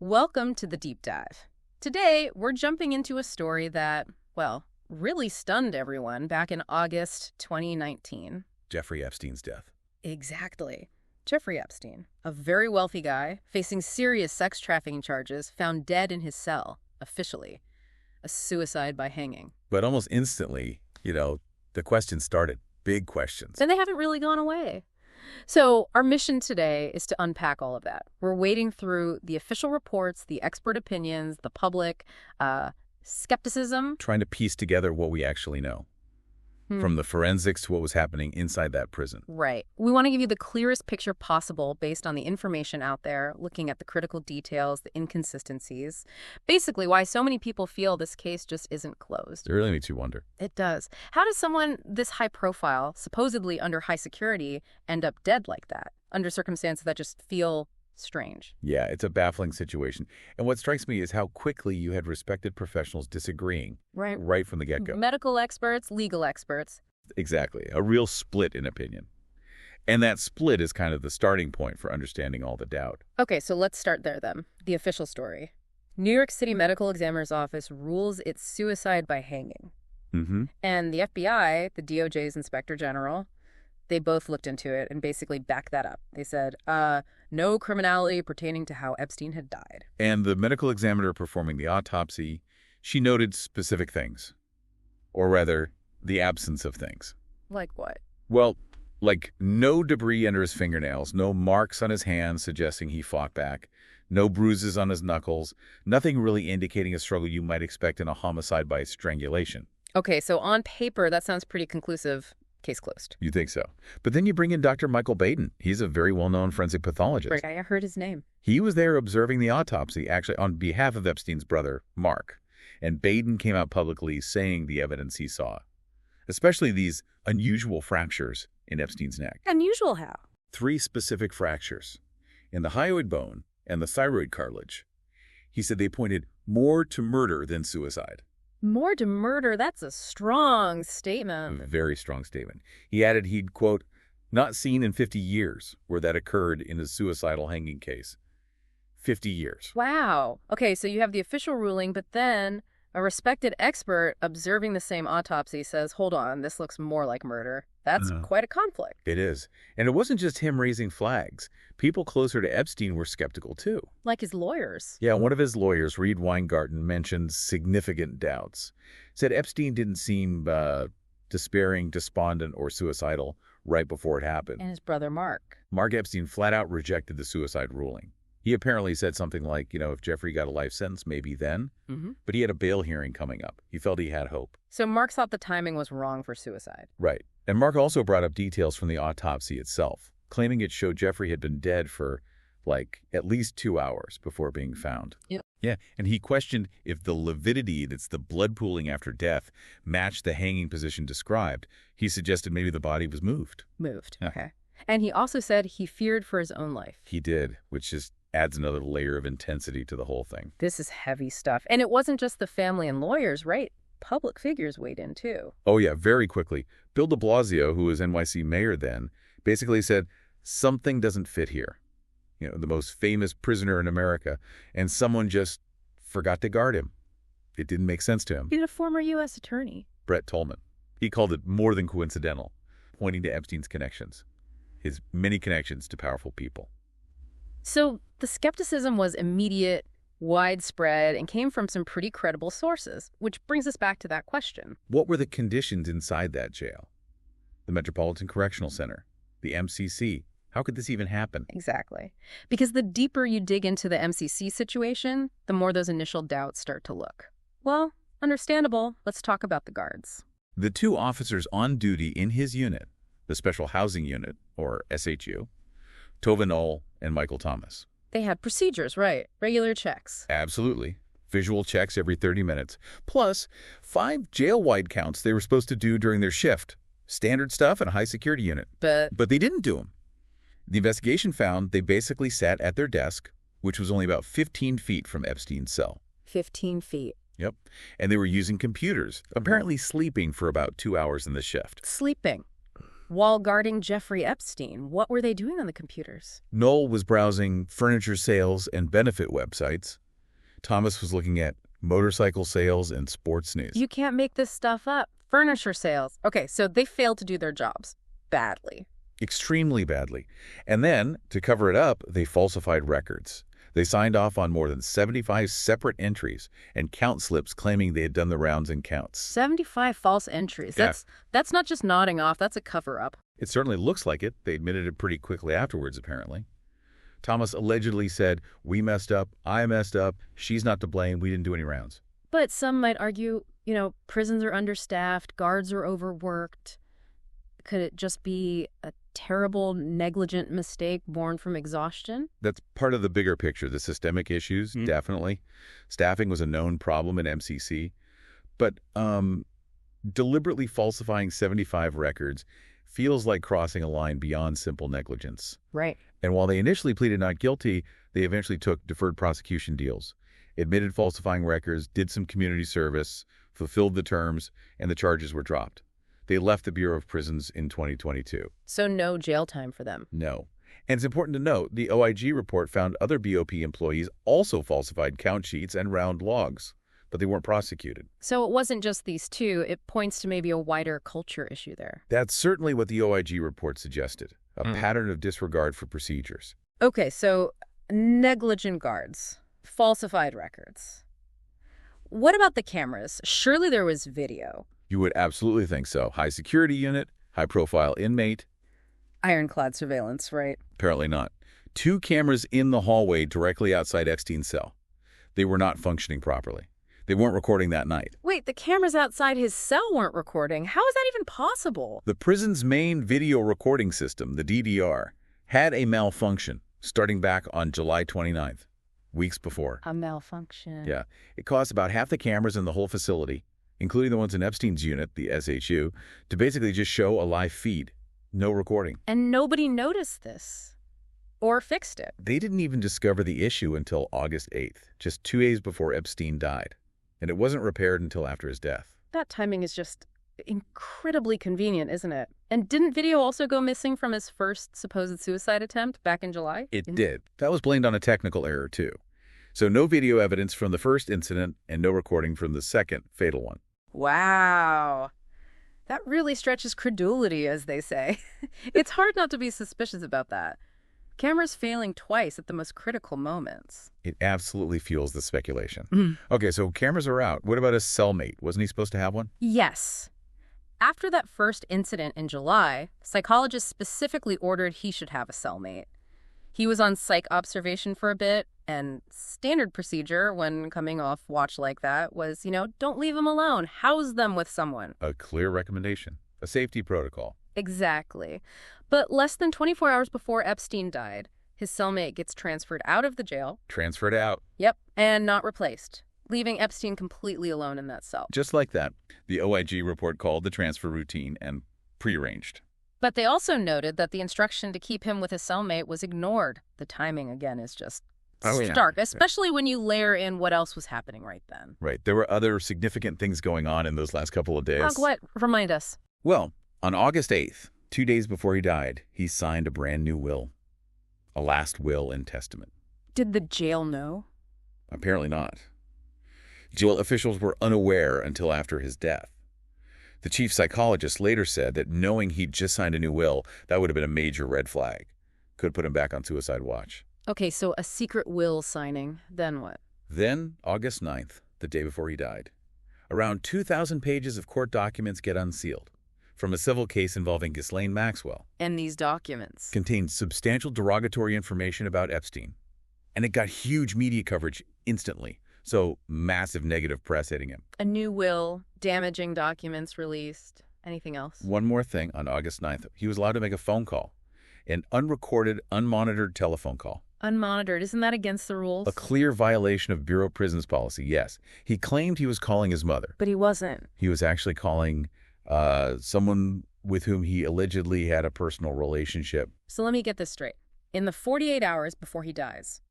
Welcome to the deep dive. Today, we're jumping into a story that, well, really stunned everyone back in August 2019. Jeffrey Epstein's death. Exactly. Jeffrey Epstein, a very wealthy guy facing serious sex trafficking charges, found dead in his cell, officially. A suicide by hanging. But almost instantly, the questions started. Big questions. And they haven't really gone away. So our mission today is to unpack all of that. We're wading through the official reports, the expert opinions, the public, skepticism. Trying to piece together what we actually know. From the forensics to what was happening inside that prison. Right. We want to give you the clearest picture possible based on the information out there, looking at the critical details, the inconsistencies. Basically, why so many people feel this case just isn't closed. It really makes you wonder. It does. How does someone this high profile, supposedly under high security, end up dead like that, under circumstances that just feel strange? Yeah, it's a baffling situation. And what strikes me is how quickly you had respected professionals disagreeing. Right from the get-go. Medical experts, legal experts. Exactly. A real split in opinion. And that split is kind of the starting point for understanding all the doubt. Okay, so let's start there then. The official story. New York City Medical Examiner's Office rules it's suicide by hanging. And the FBI, the DOJ's Inspector General, they both looked into it and basically backed that up. They said, no criminality pertaining to how Epstein had died. And the medical examiner performing the autopsy, she noted specific things. Or rather, the absence of things. Like what? Well, like no debris under his fingernails, no marks on his hands suggesting he fought back, no bruises on his knuckles, nothing really indicating a struggle you might expect in a homicide by strangulation. Okay, so on paper, that sounds pretty conclusive. Case closed. You think so. But then you bring in Dr. Michael Baden. He's a very well-known forensic pathologist. Right, I heard his name. He was there observing the autopsy, actually on behalf of Epstein's brother, Mark. And Baden came out publicly saying the evidence he saw, especially these unusual fractures in Epstein's neck. Unusual how? 3 specific fractures in the hyoid bone and the thyroid cartilage. He said they pointed more to murder than suicide. More to murder, that's a strong statement. A very strong statement. He added he'd, quote, not seen in 50 years where that occurred in a suicidal hanging case. 50 years. Wow. Okay, so you have the official ruling, but then a respected expert observing the same autopsy says, hold on, this looks more like murder. That's quite a conflict. It is. And it wasn't just him raising flags. People closer to Epstein were skeptical, too. Like his lawyers. Yeah, one of his lawyers, Reed Weingarten, mentioned significant doubts. Said Epstein didn't seem despairing, despondent, or suicidal right before it happened. And his brother Mark. Mark Epstein flat out rejected the suicide ruling. He apparently said something like, if Jeffrey got a life sentence, maybe then. But he had a bail hearing coming up. He felt he had hope. So Mark thought the timing was wrong for suicide. Right. And Mark also brought up details from the autopsy itself, claiming it showed Jeffrey had been dead for, at least 2 hours before being found. Yep. Yeah, and he questioned if the lividity, that's the blood pooling after death, matched the hanging position described. He suggested maybe the body was moved. Moved, Yeah. Okay. And he also said he feared for his own life. He did, which just adds another layer of intensity to the whole thing. This is heavy stuff. And it wasn't just the family and lawyers, right? Public figures weighed in, too. Oh, yeah, very quickly. Bill de Blasio, who was NYC mayor then, basically said, something doesn't fit here. The most famous prisoner in America, and someone just forgot to guard him. It didn't make sense to him. He's a former U.S. attorney. Brett Tolman. He called it more than coincidental, pointing to Epstein's connections, his many connections to powerful people. So the skepticism was immediate, widespread, and came from some pretty credible sources, which brings us back to that question. What were the conditions inside that jail? The Metropolitan Correctional Center, the MCC. How could this even happen? Exactly. Because the deeper you dig into the MCC situation, the more those initial doubts start to look. Well, understandable. Let's talk about the guards. The 2 officers on duty in his unit, the Special Housing Unit, or SHU, Tova Knoll and Michael Thomas. They had procedures, right? Regular checks. Absolutely. Visual checks every 30 minutes, plus 5 jail-wide counts they were supposed to do during their shift. Standard stuff in a high-security unit. But they didn't do them. The investigation found they basically sat at their desk, which was only about 15 feet from Epstein's cell. 15 feet. Yep. And they were using computers, apparently sleeping for about 2 hours in the shift. Sleeping. While guarding Jeffrey Epstein, what were they doing on the computers? Noel was browsing furniture sales and benefit websites. Thomas was looking at motorcycle sales and sports news. You can't make this stuff up. Furniture sales. Okay, so they failed to do their jobs. Badly. Extremely badly. And then, to cover it up, they falsified records. They signed off on more than 75 separate entries and count slips claiming they had done the rounds and counts. 75 false entries. Yeah. That's not just nodding off, that's a cover-up. It certainly looks like it. They admitted it pretty quickly afterwards, apparently. Thomas allegedly said, "We messed up, I messed up, she's not to blame, we didn't do any rounds." But some might argue, prisons are understaffed, guards are overworked. Could it just be a terrible, negligent mistake born from exhaustion? That's part of the bigger picture, the systemic issues, definitely. Staffing was a known problem in MCC. But deliberately falsifying 75 records feels like crossing a line beyond simple negligence. Right. And while they initially pleaded not guilty, they eventually took deferred prosecution deals, admitted falsifying records, did some community service, fulfilled the terms, and the charges were dropped. They left the Bureau of Prisons in 2022. So no jail time for them? No. And it's important to note, the OIG report found other BOP employees also falsified count sheets and round logs, but they weren't prosecuted. So it wasn't just these two. It points to maybe a wider culture issue there. That's certainly what the OIG report suggested, a pattern of disregard for procedures. Okay, so negligent guards, falsified records. What about the cameras? Surely there was video. You would absolutely think so. High security unit, high profile inmate. Ironclad surveillance, right? Apparently not. 2 cameras in the hallway directly outside Epstein's cell. They were not functioning properly. They weren't recording that night. Wait, the cameras outside his cell weren't recording. How is that even possible? The prison's main video recording system, the DDR, had a malfunction starting back on July 29th, weeks before. A malfunction. Yeah. It caused about half the cameras in the whole facility, including the ones in Epstein's unit, the SHU, to basically just show a live feed. No recording. And nobody noticed this or fixed it. They didn't even discover the issue until August 8th, just 2 days before Epstein died. And it wasn't repaired until after his death. That timing is just incredibly convenient, isn't it? And didn't video also go missing from his first supposed suicide attempt back in July? It did. That was blamed on a technical error, too. So no video evidence from the first incident and no recording from the second fatal one. Wow. That really stretches credulity, as they say. It's hard not to be suspicious about that. Cameras failing twice at the most critical moments. It absolutely fuels the speculation. Okay, so cameras are out. What about his cellmate? Wasn't he supposed to have one? Yes. After that first incident in July, psychologists specifically ordered he should have a cellmate. He was on psych observation for a bit, and standard procedure when coming off watch like that was, don't leave them alone. House them with someone. A clear recommendation. A safety protocol. Exactly. But less than 24 hours before Epstein died, his cellmate gets transferred out of the jail. Transferred out. Yep, and not replaced, leaving Epstein completely alone in that cell. Just like that, the OIG report called the transfer routine and prearranged. But they also noted that the instruction to keep him with his cellmate was ignored. The timing, again, is just stark, especially when you layer in what else was happening right then. Right. There were other significant things going on in those last couple of days. What? Remind us. Well, on August 8th, 2 days before he died, he signed a brand new will. A last will and testament. Did the jail know? Apparently not. Jail officials were unaware until after his death. The chief psychologist later said that knowing he'd just signed a new will, that would have been a major red flag. Could put him back on suicide watch. Okay, so a secret will signing, then what? Then, August 9th, the day before he died, around 2,000 pages of court documents get unsealed from a civil case involving Ghislaine Maxwell. And these documents contained substantial derogatory information about Epstein. And it got huge media coverage instantly. So massive negative press hitting him. A new will, damaging documents released. Anything else? One more thing. On August 9th, he was allowed to make a phone call. An unrecorded, unmonitored telephone call. Unmonitored. Isn't that against the rules? A clear violation of Bureau of Prisons policy, yes. He claimed he was calling his mother. But he wasn't. He was actually calling someone with whom he allegedly had a personal relationship. So let me get this straight. In the 48 hours before he dies,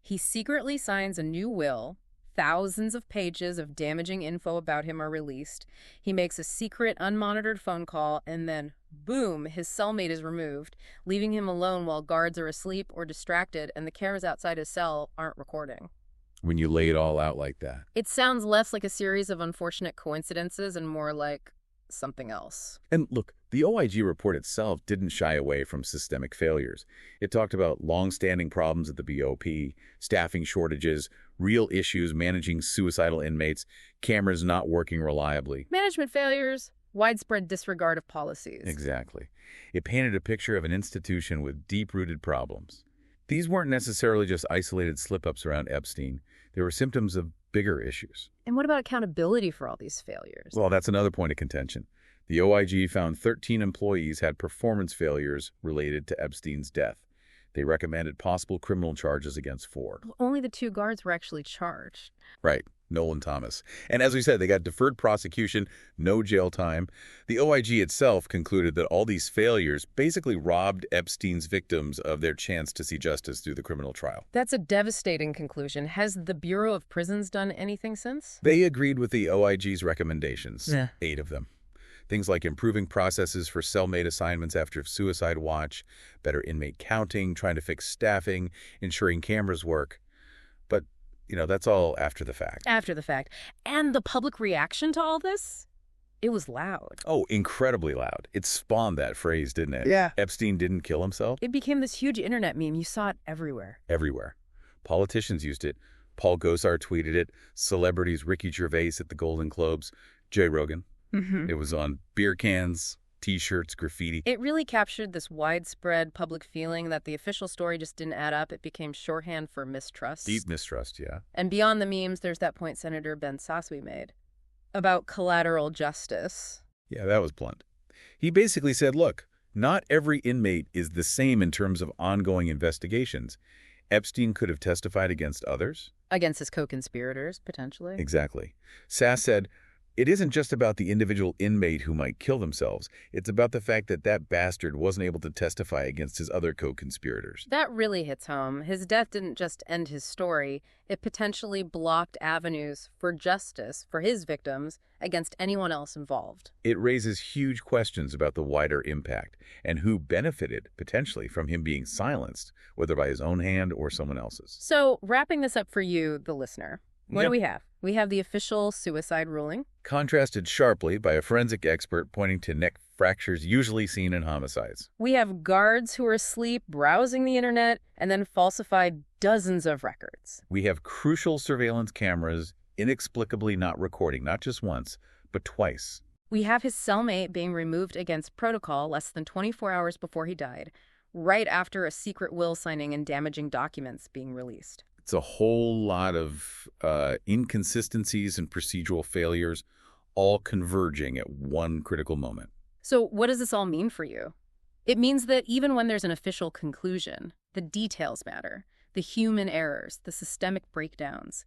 he secretly signs a new will, Thousands of pages of damaging info about him are released. He makes a secret, unmonitored phone call, and then, boom, his cellmate is removed, leaving him alone while guards are asleep or distracted and the cameras outside his cell aren't recording. When you lay it all out like that. It sounds less like a series of unfortunate coincidences and more like something else. And look, the OIG report itself didn't shy away from systemic failures. It talked about long-standing problems at the BOP, staffing shortages, real issues managing suicidal inmates, cameras not working reliably. Management failures, widespread disregard of policies. Exactly. It painted a picture of an institution with deep-rooted problems. These weren't necessarily just isolated slip-ups around Epstein. They were symptoms of bigger issues. And what about accountability for all these failures? Well, that's another point of contention. The OIG found 13 employees had performance failures related to Epstein's death. They recommended possible criminal charges against 4. Well, only the 2 guards were actually charged. Right, Noel and Thomas. And as we said, they got deferred prosecution, no jail time. The OIG itself concluded that all these failures basically robbed Epstein's victims of their chance to see justice through the criminal trial. That's a devastating conclusion. Has the Bureau of Prisons done anything since? They agreed with the OIG's recommendations, Yeah. 8 of them. Things like improving processes for cellmate assignments after suicide watch, better inmate counting, trying to fix staffing, ensuring cameras work. But, that's all after the fact. After the fact. And the public reaction to all this? It was loud. Oh, incredibly loud. It spawned that phrase, didn't it? Yeah. Epstein didn't kill himself? It became this huge internet meme. You saw it everywhere. Everywhere. Politicians used it. Paul Gosar tweeted it. Celebrities, Ricky Gervais at the Golden Globes, Jay Rogan. It was on beer cans, T-shirts, graffiti. It really captured this widespread public feeling that the official story just didn't add up. It became shorthand for mistrust. Deep mistrust, yeah. And beyond the memes, there's that point Senator Ben Sasswe made about collateral justice. Yeah, that was blunt. He basically said, look, not every inmate is the same in terms of ongoing investigations. Epstein could have testified against others. Against his co-conspirators, potentially. Exactly. Sass said, it isn't just about the individual inmate who might kill themselves. It's about the fact that that bastard wasn't able to testify against his other co-conspirators. That really hits home. His death didn't just end his story. It potentially blocked avenues for justice for his victims against anyone else involved. It raises huge questions about the wider impact and who benefited, potentially, from him being silenced, whether by his own hand or someone else's. So, wrapping this up for you, the listener, what do we have? We have the official suicide ruling. Contrasted sharply by a forensic expert pointing to neck fractures usually seen in homicides. We have guards who are asleep, browsing the internet, and then falsified dozens of records. We have crucial surveillance cameras inexplicably not recording, not just once, but twice. We have his cellmate being removed against protocol less than 24 hours before he died, right after a secret will signing and damaging documents being released. It's a whole lot of inconsistencies and procedural failures, all converging at one critical moment. So what does this all mean for you? It means that even when there's an official conclusion, the details matter, the human errors, the systemic breakdowns.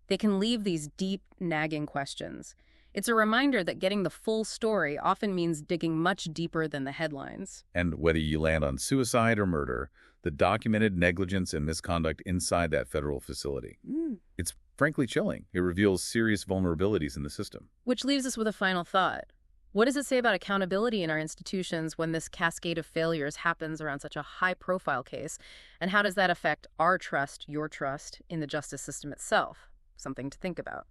They can leave these deep, nagging questions. It's a reminder that getting the full story often means digging much deeper than the headlines. And whether you land on suicide or murder, the documented negligence and misconduct inside that federal facility. It's frankly chilling. It reveals serious vulnerabilities in the system. Which leaves us with a final thought. What does it say about accountability in our institutions when this cascade of failures happens around such a high-profile case? And how does that affect our trust, your trust, in the justice system itself? Something to think about.